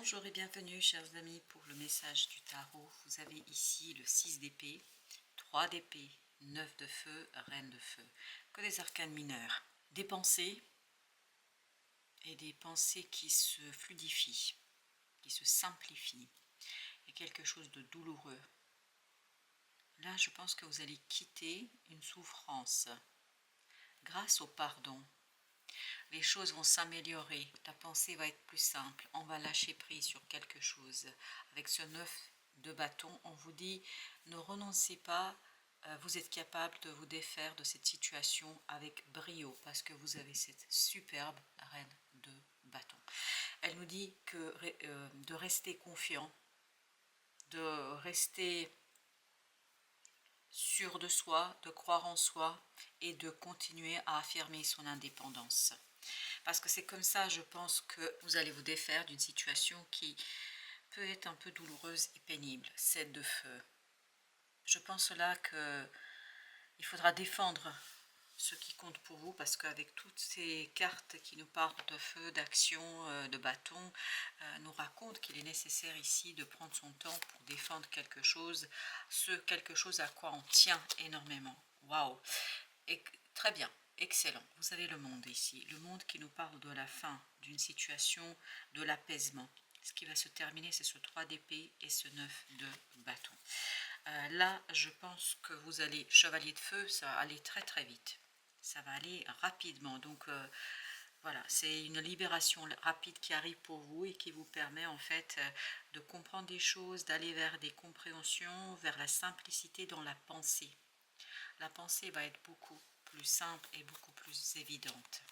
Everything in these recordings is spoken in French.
Bonjour et bienvenue chers amis pour le message du tarot. Vous avez ici le 6 d'épée, 3 d'épée, 9 de feu, reine de feu. Que des arcanes mineurs. Des pensées et des pensées qui se fluidifient, qui se simplifient. Et quelque chose de douloureux. Là, je pense que vous allez quitter une souffrance grâce au pardon. Les choses vont s'améliorer, la pensée va être plus simple, on va lâcher prise sur quelque chose. Avec ce 9 de bâton, on vous dit ne renoncez pas, vous êtes capable de vous défaire de cette situation avec brio parce que vous avez cette superbe reine de bâton. Elle nous dit que de rester confiant, de rester sûr de soi, de croire en soi et de continuer à affirmer son indépendance. Parce que c'est comme ça, je pense, que vous allez vous défaire d'une situation qui peut être un peu douloureuse et pénible. 7 de feu. Je pense là qu'il faudra défendre ce qui compte pour vous, parce qu'avec toutes ces cartes qui nous parlent de feu, d'action, de bâton, nous racontent qu'il est nécessaire ici de prendre son temps pour défendre quelque chose à quoi on tient énormément. Waouh! Et très bien. Excellent. Vous avez le monde ici. Le monde qui nous parle de la fin, d'une situation, de l'apaisement. Ce qui va se terminer, c'est ce 3 d'épée et ce 9 de bâton. Là, je pense que vous allez, chevalier de feu, ça va aller très très vite. Ça va aller rapidement. Donc, voilà, c'est une libération rapide qui arrive pour vous et qui vous permet en fait de comprendre des choses, d'aller vers des compréhensions, vers la simplicité dans la pensée. La pensée va être beaucoup plus simple et beaucoup plus évidente.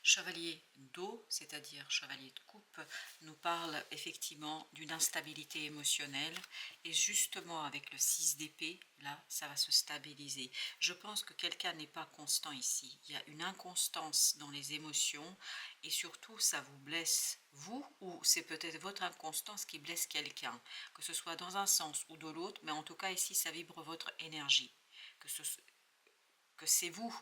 Chevalier d'eau, c'est-à-dire chevalier de coupe, nous parle effectivement d'une instabilité émotionnelle et justement avec le 6 d'épée, là, ça va se stabiliser. Je pense que quelqu'un n'est pas constant ici. Il y a une inconstance dans les émotions et surtout ça vous blesse, vous, ou c'est peut-être votre inconstance qui blesse quelqu'un, que ce soit dans un sens ou de l'autre, mais en tout cas ici ça vibre votre énergie, que c'est vous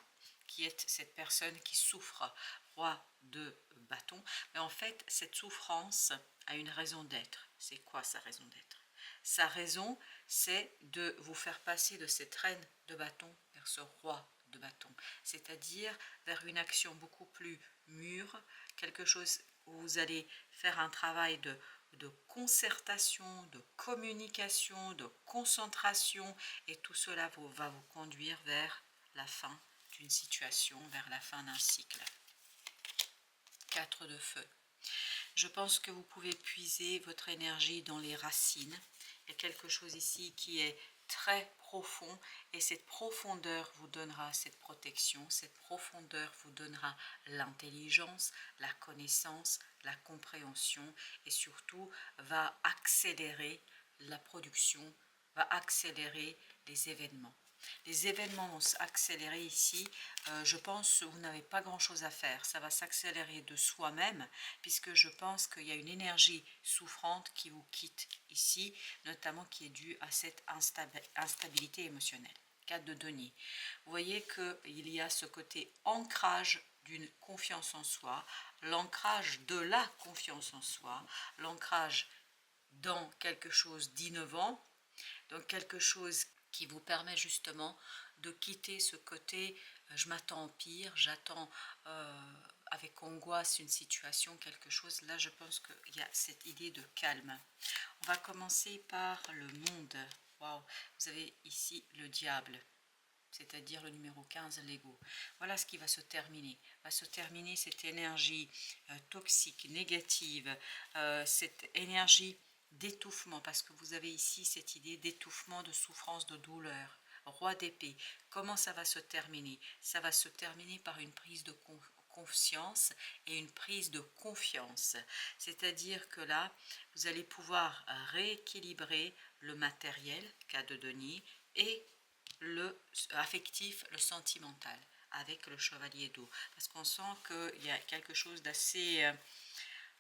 qui êtes cette personne qui souffre, roi de bâton, mais en fait cette souffrance a une raison d'être. C'est quoi sa raison d'être? Sa raison, c'est de vous faire passer de cette reine de bâton vers ce roi de bâton, c'est-à-dire vers une action beaucoup plus mûre, quelque chose où vous allez faire un travail de concertation, de communication, de concentration, et tout cela va vous conduire vers la fin d'une situation, vers la fin d'un cycle. 4 de feu. Je pense que vous pouvez puiser votre énergie dans les racines. Il y a quelque chose ici qui est très profond et cette profondeur vous donnera cette protection, cette profondeur vous donnera l'intelligence, la connaissance, la compréhension et surtout va accélérer la production, va accélérer les événements. Les événements vont s'accélérer ici. Je pense que vous n'avez pas grand chose à faire. Ça va s'accélérer de soi-même, puisque je pense qu'il y a une énergie souffrante qui vous quitte ici, notamment qui est due à cette instabilité émotionnelle. 4 de denier. Vous voyez qu'il y a ce côté ancrage d'une confiance en soi, l'ancrage de la confiance en soi, l'ancrage dans quelque chose d'innovant, dans quelque chose qui vous permet justement de quitter ce côté je m'attends au pire, j'attends avec angoisse une situation, quelque chose. Là, je pense qu'il y a cette idée de calme. On va commencer par le monde. Waouh, vous avez ici le diable, c'est-à-dire le numéro 15, l'ego. Voilà ce qui va se terminer. Va se terminer cette énergie toxique, négative, cette énergie d'étouffement, parce que vous avez ici cette idée d'étouffement, de souffrance, de douleur. Roi d'épée, comment ça va se terminer? Ça va se terminer par une prise de conscience et une prise de confiance. C'est-à-dire que là, vous allez pouvoir rééquilibrer le matériel, cas de denier, et le affectif, le sentimental, avec le chevalier d'eau. Parce qu'on sent qu'il y a quelque chose d'assez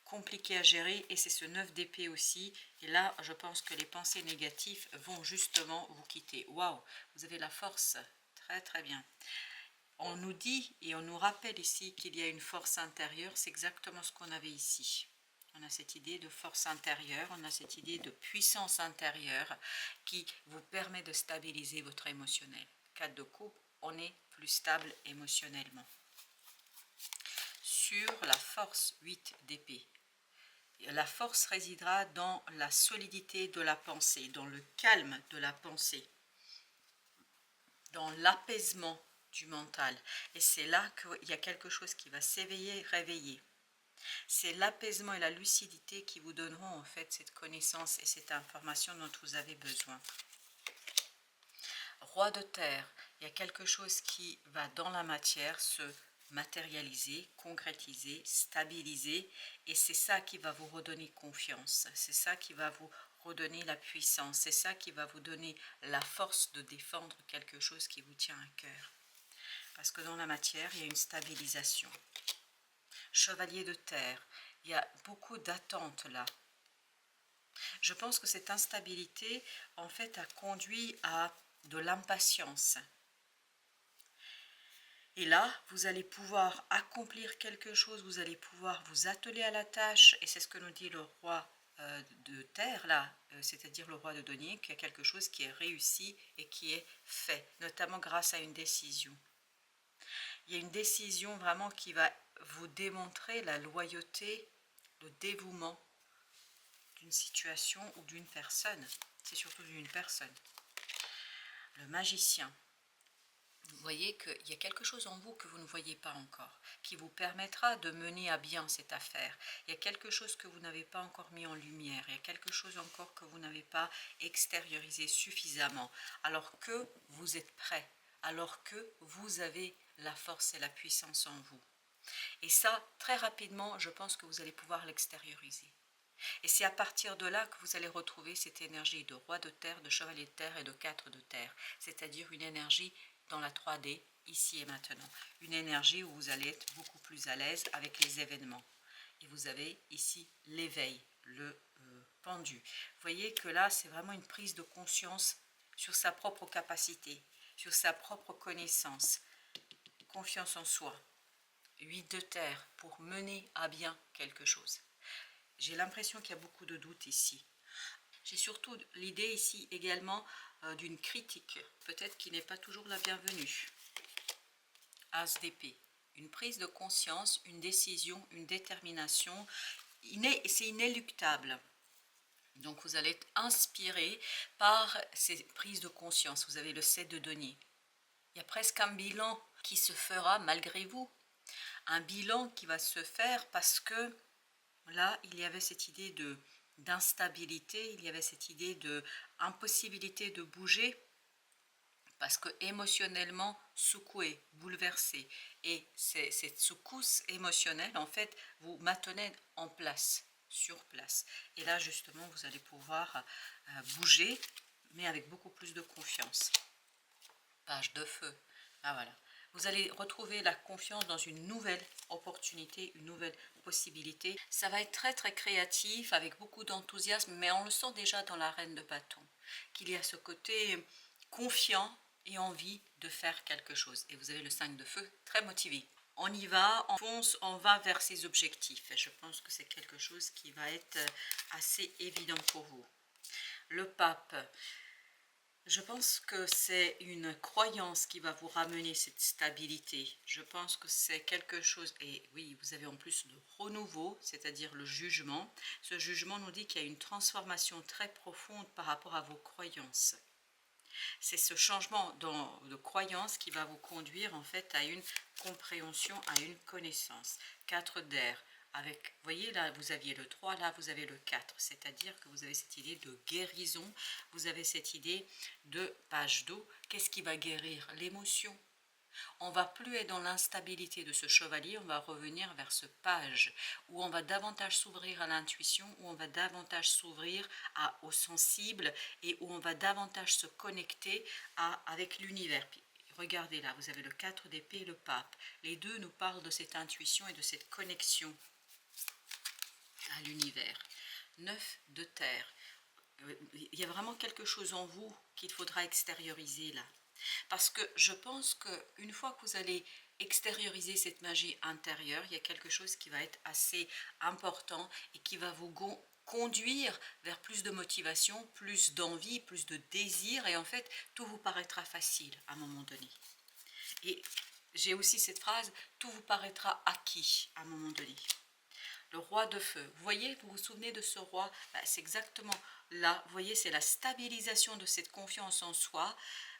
compliqué à gérer et c'est ce 9 d'épée aussi. Et là, je pense que les pensées négatives vont justement vous quitter. Waouh, vous avez la force. Très très bien. On nous dit et on nous rappelle ici qu'il y a une force intérieure. C'est exactement ce qu'on avait ici. On a cette idée de force intérieure, on a cette idée de puissance intérieure qui vous permet de stabiliser votre émotionnel. 4 de coupe, on est plus stable émotionnellement. Sur la force, 8 d'épée. La force résidera dans la solidité de la pensée, dans le calme de la pensée, dans l'apaisement du mental. Et c'est là qu'il y a quelque chose qui va s'éveiller, réveiller. C'est l'apaisement et la lucidité qui vous donneront en fait cette connaissance et cette information dont vous avez besoin. Roi de terre, il y a quelque chose qui va dans la matière se matérialiser, concrétiser, stabiliser, et c'est ça qui va vous redonner confiance, c'est ça qui va vous redonner la puissance, c'est ça qui va vous donner la force de défendre quelque chose qui vous tient à cœur. Parce que dans la matière, il y a une stabilisation. Chevalier de terre, il y a beaucoup d'attentes là. Je pense que cette instabilité, en fait, a conduit à de l'impatience. Et là, vous allez pouvoir accomplir quelque chose, vous allez pouvoir vous atteler à la tâche, et c'est ce que nous dit le roi de terre, là, c'est-à-dire le roi de denier, qu'il y a quelque chose qui est réussi et qui est fait, notamment grâce à une décision. Il y a une décision vraiment qui va vous démontrer la loyauté, le dévouement d'une situation ou d'une personne. C'est surtout d'une personne. Le magicien. Vous voyez qu'il y a quelque chose en vous que vous ne voyez pas encore, qui vous permettra de mener à bien cette affaire. Il y a quelque chose que vous n'avez pas encore mis en lumière, il y a quelque chose encore que vous n'avez pas extériorisé suffisamment, alors que vous êtes prêt, alors que vous avez la force et la puissance en vous. Et ça, très rapidement, je pense que vous allez pouvoir l'extérioriser. Et c'est à partir de là que vous allez retrouver cette énergie de roi de terre, de chevalier de terre et de 4 de terre, c'est-à-dire une énergie dans la 3D, ici et maintenant. Une énergie où vous allez être beaucoup plus à l'aise avec les événements. Et vous avez ici l'éveil, le pendu. Vous voyez que là, c'est vraiment une prise de conscience sur sa propre capacité, sur sa propre connaissance, confiance en soi. 8 de terre pour mener à bien quelque chose. J'ai l'impression qu'il y a beaucoup de doutes ici. J'ai surtout l'idée ici également d'une critique, peut-être qui n'est pas toujours la bienvenue. As d'épée, une prise de conscience, une décision, une détermination, c'est inéluctable. Donc vous allez être inspiré par ces prises de conscience. Vous avez le 7 de denier. Il y a presque un bilan qui se fera malgré vous. Un bilan qui va se faire parce que là, il y avait cette idée d'instabilité, il y avait cette idée d'impossibilité de bouger, parce que émotionnellement secoué, bouleversé. Et cette secousse émotionnelle, en fait, vous maintenez en place, sur place. Et là, justement, vous allez pouvoir bouger, mais avec beaucoup plus de confiance. Page de feu. Ah voilà. Vous allez retrouver la confiance dans une nouvelle opportunité, une nouvelle possibilité. Ça va être très très créatif, avec beaucoup d'enthousiasme, mais on le sent déjà dans la reine de bâton, qu'il y a ce côté confiant et envie de faire quelque chose. Et vous avez le 5 de feu, très motivé. On y va, on fonce, on va vers ses objectifs. Et je pense que c'est quelque chose qui va être assez évident pour vous. Le pape. Je pense que c'est une croyance qui va vous ramener cette stabilité. Je pense que c'est quelque chose, et oui, vous avez en plus le renouveau, c'est-à-dire le jugement. Ce jugement nous dit qu'il y a une transformation très profonde par rapport à vos croyances. C'est ce changement de croyance qui va vous conduire en fait à une compréhension, à une connaissance. 4 d'air. Avec, vous voyez là, vous aviez le 3, là vous avez le 4, c'est-à-dire que vous avez cette idée de guérison, vous avez cette idée de page d'eau. Qu'est-ce qui va guérir? L'émotion. On va plus être dans l'instabilité de ce chevalier, on va revenir vers ce page où on va davantage s'ouvrir à l'intuition, où on va davantage s'ouvrir au sensible et où on va davantage se connecter avec l'univers. Regardez là, vous avez le 4 d'épée et le pape. Les deux nous parlent de cette intuition et de cette connexion à l'univers. 9 de terre. Il y a vraiment quelque chose en vous qu'il faudra extérioriser là. Parce que je pense qu'une fois que vous allez extérioriser cette magie intérieure. Il y a quelque chose qui va être assez important et qui va vous conduire vers plus de motivation, plus d'envie, plus de désir, et en fait tout vous paraîtra facile à un moment donné. Et j'ai aussi cette phrase, tout vous paraîtra acquis à un moment donné. Le roi de feu, vous voyez, vous vous souvenez de ce roi, c'est exactement là, vous voyez, c'est la stabilisation de cette confiance en soi.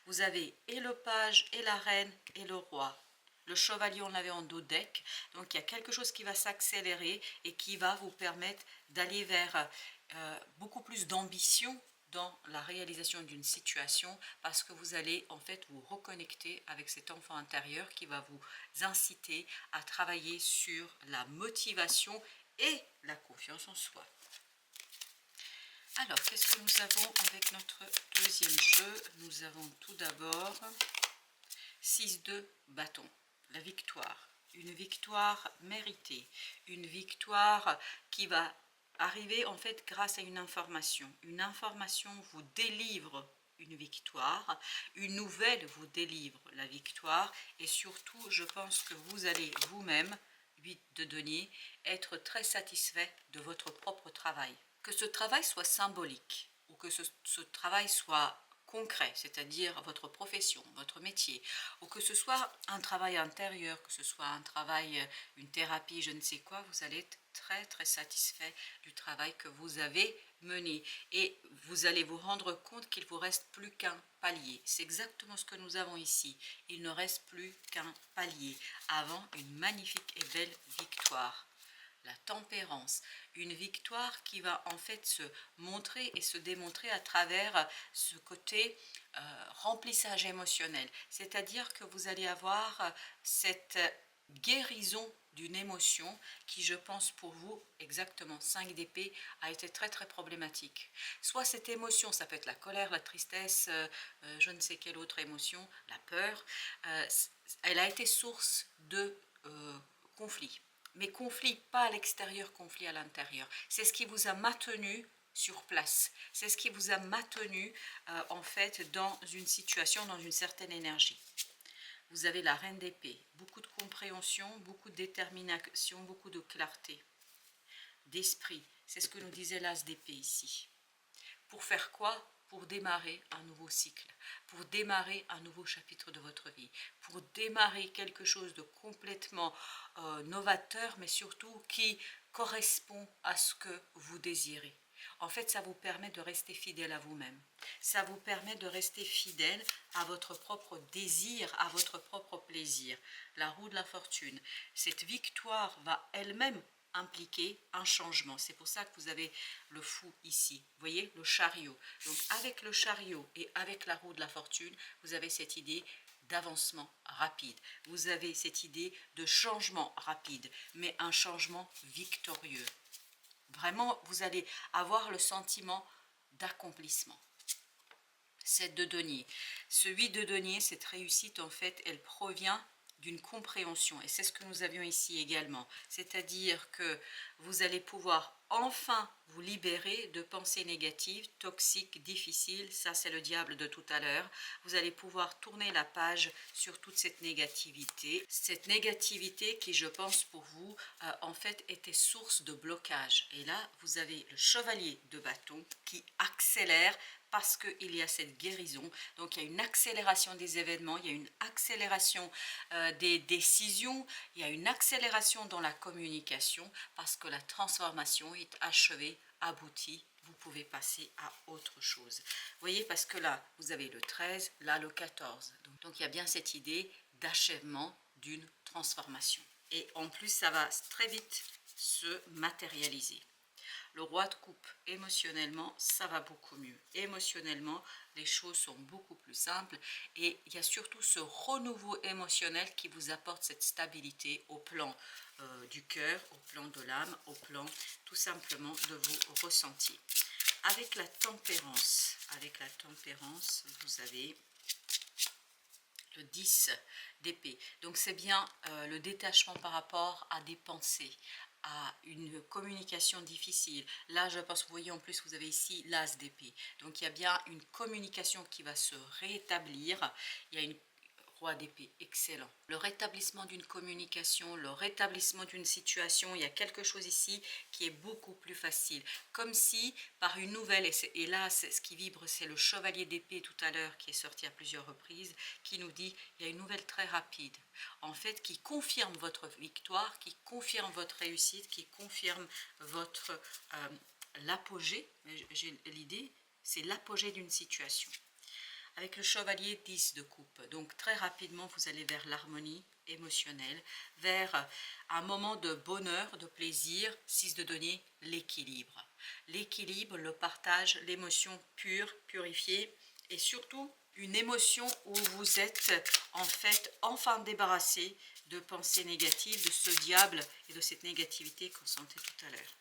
Vous avez et le page, et la reine, et le roi. Le chevalier, on l'avait en dos deck, donc il y a quelque chose qui va s'accélérer et qui va vous permettre d'aller vers beaucoup plus d'ambition dans la réalisation d'une situation, parce que vous allez en fait vous reconnecter avec cet enfant intérieur qui va vous inciter à travailler sur la motivation et la confiance en soi. Alors, qu'est-ce que nous avons avec notre deuxième jeu? Nous avons tout d'abord 6 de bâton, la victoire. Une victoire méritée, une victoire qui va arriver en fait grâce à une information. Une information vous délivre une victoire, une nouvelle vous délivre la victoire, et surtout je pense que vous allez vous-même, 8 de denier, être très satisfait de votre propre travail. Que ce travail soit symbolique ou que ce travail soit concret, c'est-à-dire votre profession, votre métier, ou que ce soit un travail intérieur, que ce soit un travail, une thérapie, je ne sais quoi, vous allez être très très satisfait du travail que vous avez mené, et vous allez vous rendre compte qu'il vous reste plus qu'un palier. C'est exactement ce que nous avons ici. Il ne reste plus qu'un palier avant une magnifique et belle victoire. La tempérance, une victoire qui va en fait se montrer et se démontrer à travers ce côté remplissage émotionnel. C'est-à-dire que vous allez avoir cette guérison d'une émotion qui, je pense pour vous, exactement 5 d'épée, a été très très problématique. Soit cette émotion, ça peut être la colère, la tristesse, je ne sais quelle autre émotion, la peur, elle a été source de conflits. Mais conflit pas à l'extérieur, conflit à l'intérieur. C'est ce qui vous a maintenu sur place. C'est ce qui vous a maintenu en fait dans une situation, dans une certaine énergie. Vous avez la reine d'épée, beaucoup de compréhension, beaucoup de détermination, beaucoup de clarté, d'esprit. C'est ce que nous disait l'as d'épée ici. Pour faire quoi? Pour démarrer un nouveau cycle, pour démarrer un nouveau chapitre de votre vie, pour démarrer quelque chose de complètement novateur, mais surtout qui correspond à ce que vous désirez. En fait, ça vous permet de rester fidèle à vous-même. Ça vous permet de rester fidèle à votre propre désir, à votre propre plaisir. La roue de la fortune. Cette victoire va elle-même impliquer un changement. C'est pour ça que vous avez le fou ici. Vous voyez, le chariot. Donc avec le chariot et avec la roue de la fortune, vous avez cette idée d'avancement rapide. Vous avez cette idée de changement rapide, mais un changement victorieux. Vraiment, vous allez avoir le sentiment d'accomplissement. 7 de denier. Ce 8 de denier, cette réussite, en fait, elle provient d'une compréhension. Et c'est ce que nous avions ici également. C'est-à-dire que vous allez pouvoir enfin vous libérer de pensées négatives, toxiques, difficiles. Ça, c'est le diable de tout à l'heure. Vous allez pouvoir tourner la page sur toute cette négativité. Cette négativité qui, je pense, pour vous, en fait, était source de blocage. Et là, vous avez le chevalier de bâton qui accélère parce qu'il y a cette guérison. Donc il y a une accélération des événements, il y a une accélération des décisions, il y a une accélération dans la communication, parce que la transformation est achevée, aboutie. Vous pouvez passer à autre chose. Vous voyez, parce que là, vous avez le 13, là le 14. Donc il y a bien cette idée d'achèvement d'une transformation. Et en plus, ça va très vite se matérialiser. Le roi de coupe, émotionnellement, ça va beaucoup mieux. Émotionnellement, les choses sont beaucoup plus simples, et il y a surtout ce renouveau émotionnel qui vous apporte cette stabilité au plan du cœur, au plan de l'âme, au plan tout simplement de vos ressentis. Avec la tempérance, vous avez le 10 d'épée. Donc c'est bien le détachement par rapport à des pensées, à une communication difficile. Là, je pense, vous voyez, en plus, vous avez ici l'as d'épée. Donc, il y a bien une communication qui va se rétablir. Il y a une roi d'épée, excellent. Le rétablissement d'une communication, le rétablissement d'une situation, il y a quelque chose ici qui est beaucoup plus facile. Comme si par une nouvelle, et là ce qui vibre c'est le chevalier d'épée tout à l'heure qui est sorti à plusieurs reprises, qui nous dit il y a une nouvelle très rapide, en fait qui confirme votre victoire, qui confirme votre réussite, qui confirme votre l'apogée, j'ai l'idée, c'est l'apogée d'une situation. Avec le chevalier 10 de coupe, donc très rapidement vous allez vers l'harmonie émotionnelle, vers un moment de bonheur, de plaisir, 6 de denier, l'équilibre. L'équilibre, le partage, l'émotion pure, purifiée, et surtout une émotion où vous êtes en fait enfin débarrassé de pensées négatives, de ce diable et de cette négativité qu'on sentait tout à l'heure.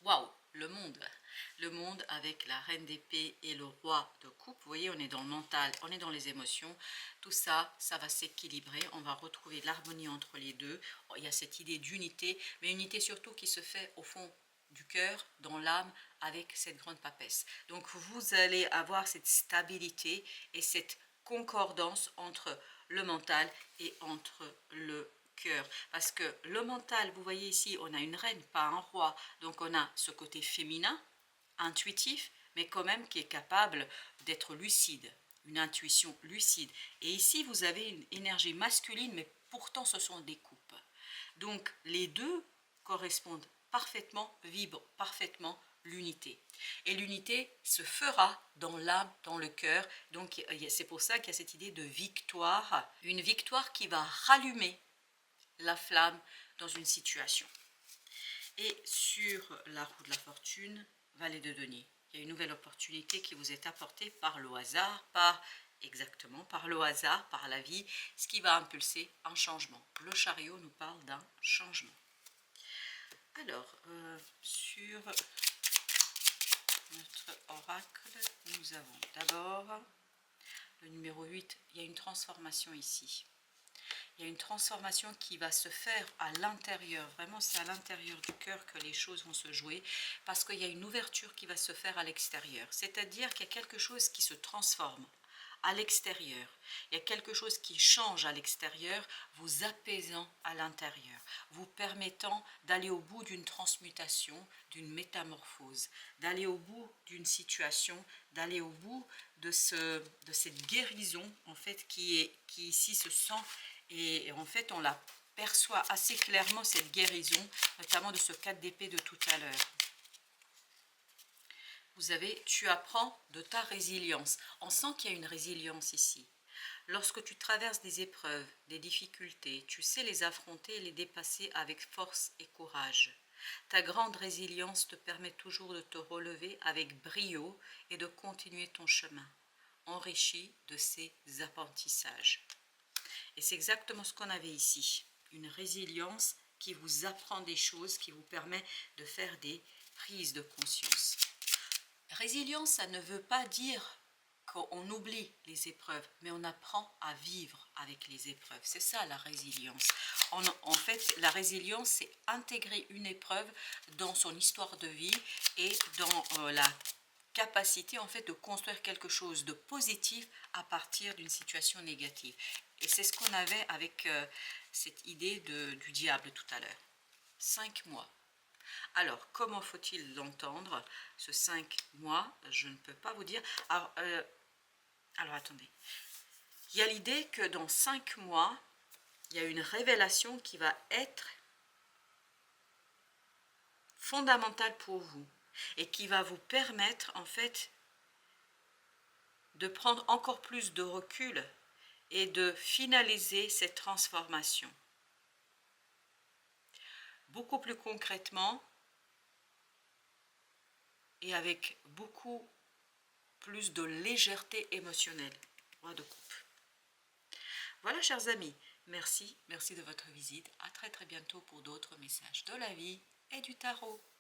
Waouh, le monde avec la reine d'épée et le roi de coupe. Vous voyez, on est dans le mental, on est dans les émotions. Tout ça, ça va s'équilibrer. On va retrouver l'harmonie entre les deux. Il y a cette idée d'unité, mais unité surtout qui se fait au fond du cœur, dans l'âme, avec cette grande papesse. Donc vous allez avoir cette stabilité et cette concordance entre le mental et entre le cœur, parce que le mental, vous voyez ici, on a une reine, pas un roi, donc on a ce côté féminin, intuitif, mais quand même qui est capable d'être lucide, une intuition lucide. Et ici, vous avez une énergie masculine, mais pourtant ce sont des coupes. Donc les deux correspondent parfaitement, vibrent parfaitement l'unité. Et l'unité se fera dans l'âme, dans le cœur. Donc c'est pour ça qu'il y a cette idée de victoire, une victoire qui va rallumer la flamme dans une situation. Et sur la roue de la fortune, valet de denier. Il y a une nouvelle opportunité qui vous est apportée par le hasard, par le hasard, par la vie, ce qui va impulser un changement. Le chariot nous parle d'un changement. Alors, sur notre oracle, nous avons d'abord le numéro 8, il y a une transformation ici. Il y a une transformation qui va se faire à l'intérieur. Vraiment, c'est à l'intérieur du cœur que les choses vont se jouer parce qu'il y a une ouverture qui va se faire à l'extérieur. C'est-à-dire qu'il y a quelque chose qui se transforme à l'extérieur. Il y a quelque chose qui change à l'extérieur, vous apaisant à l'intérieur, vous permettant d'aller au bout d'une transmutation, d'une métamorphose, d'aller au bout d'une situation, d'aller au bout de cette guérison en fait qui ici se sent. Et en fait, on la perçoit assez clairement, cette guérison, notamment de ce 4 d'épée de tout à l'heure. Vous avez, tu apprends de ta résilience. On sent qu'il y a une résilience ici. Lorsque tu traverses des épreuves, des difficultés, tu sais les affronter et les dépasser avec force et courage. Ta grande résilience te permet toujours de te relever avec brio et de continuer ton chemin, enrichi de ces apprentissages. Et c'est exactement ce qu'on avait ici, une résilience qui vous apprend des choses, qui vous permet de faire des prises de conscience. Résilience, ça ne veut pas dire qu'on oublie les épreuves, mais on apprend à vivre avec les épreuves. C'est ça la résilience. En fait, la résilience, c'est intégrer une épreuve dans son histoire de vie et dans la capacité en fait de construire quelque chose de positif à partir d'une situation négative. Et c'est ce qu'on avait avec cette idée du diable tout à l'heure. 5 mois. Alors, comment faut-il l'entendre, ce 5 mois? Je ne peux pas vous dire. Alors attendez. Il y a l'idée que dans 5 mois, il y a une révélation qui va être fondamentale pour vous et qui va vous permettre en fait de prendre encore plus de recul et de finaliser cette transformation. Beaucoup plus concrètement et avec beaucoup plus de légèreté émotionnelle. Roi de coupe. Voilà, chers amis, merci de votre visite. À très bientôt pour d'autres messages de la vie et du tarot.